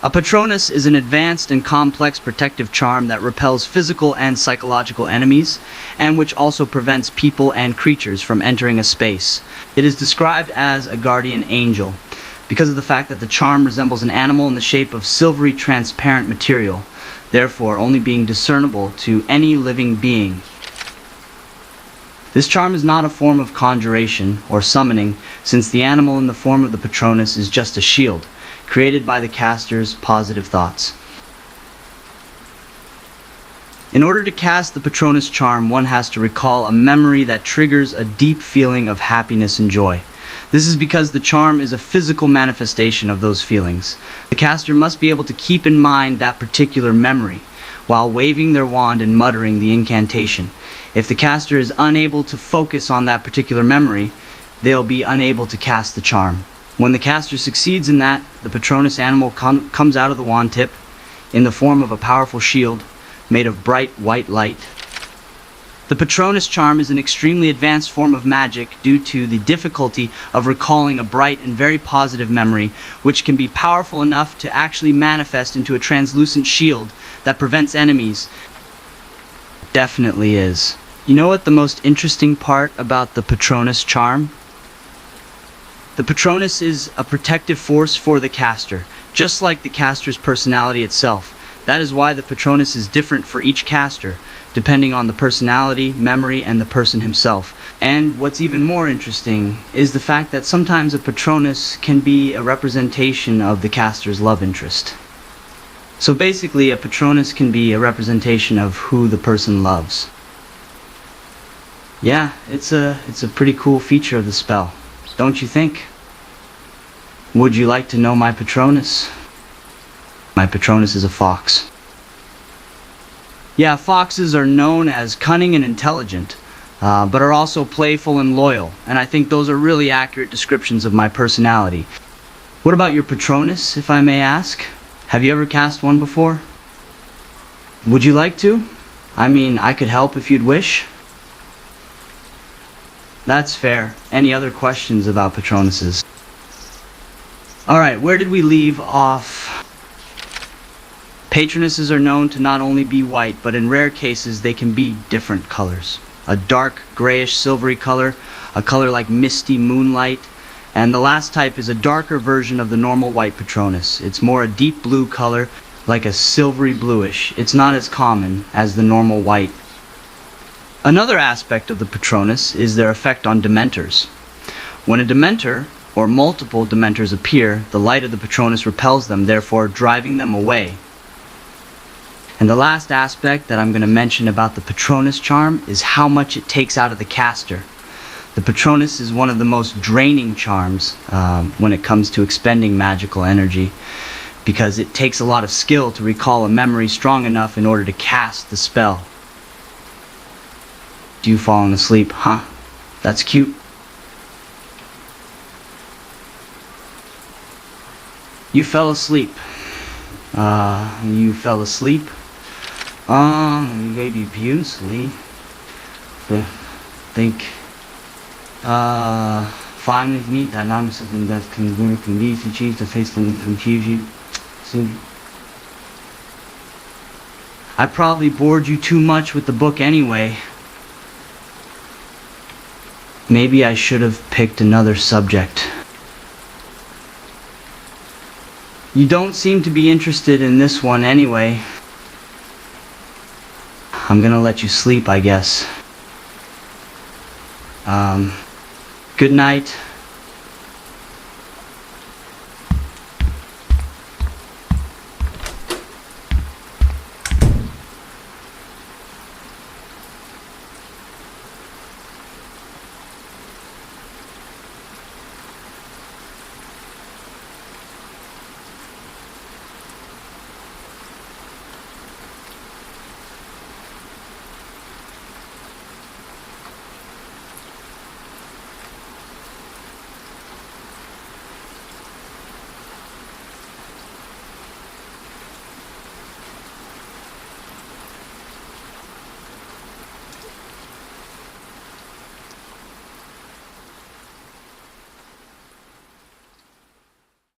A patronus is an advanced and complex protective charm that repels physical and psychological enemies, and which also prevents people and creatures from entering a space. It is described as a guardian angel, because of the fact that the charm resembles an animal in the shape of silvery transparent material, therefore only being discernible to any living being. This charm is not a form of conjuration or summoning, since the animal in the form of the patronus is just a shield, created by the caster's positive thoughts. In order to cast the patronus charm, one has to recall a memory that triggers a deep feeling of happiness and joy. This is because the charm is a physical manifestation of those feelings. The caster must be able to keep in mind that particular memory while waving their wand and muttering the incantation. If the caster is unable to focus on that particular memory, they'll be unable to cast the charm. When the caster succeeds in that, the patronus animal comes out of the wand tip in the form of a powerful shield made of bright white light. The patronus charm is an extremely advanced form of magic due to the difficulty of recalling a bright and very positive memory, which can be powerful enough to actually manifest into a translucent shield that prevents enemies. Definitely is. You know what the most interesting part about the patronus charm? The patronus is a protective force for the caster, just like the caster's personality itself. That is why the patronus is different for each caster, depending on the personality, memory, and the person himself. And what's even more interesting is the fact that sometimes a patronus can be a representation of the caster's love interest. So basically, a patronus can be a representation of who the person loves. Yeah, it's a pretty cool feature of the spell, don't you think? Would you like to know my patronus? My patronus is a fox. Yeah, foxes are known as cunning and intelligent, but are also playful and loyal, and I think those are really accurate descriptions of my personality. What about your patronus, if I may ask? Have you ever cast one before? Would you like to? I mean, I could help if you'd wish. That's fair. Any other questions about patronuses? Alright, where did we leave off? Patronuses are known to not only be white, but in rare cases they can be different colors. A dark, grayish, silvery color, a color like misty moonlight, and the last type is a darker version of the normal white patronus. It's more a deep blue color, like a silvery bluish. It's not as common as the normal white. Another aspect of the patronus is their effect on dementors. When a dementor, or multiple dementors appear, the light of the patronus repels them, therefore driving them away. And the last aspect that I'm going to mention about the patronus charm is how much it takes out of the caster. The patronus is one of the most draining charms when it comes to expending magical energy, because it takes a lot of skill to recall a memory strong enough in order to cast the spell. You falling asleep, huh? That's cute. You fell asleep. You fell asleep. Maybe beautifully. Think. Fine with me. That I'm something that can work and be to change the face and confuse you. So, I probably bored you too much with the book anyway. Maybe I should have picked another subject. You don't seem to be interested in this one anyway. I'm gonna let you sleep, I guess. Good night.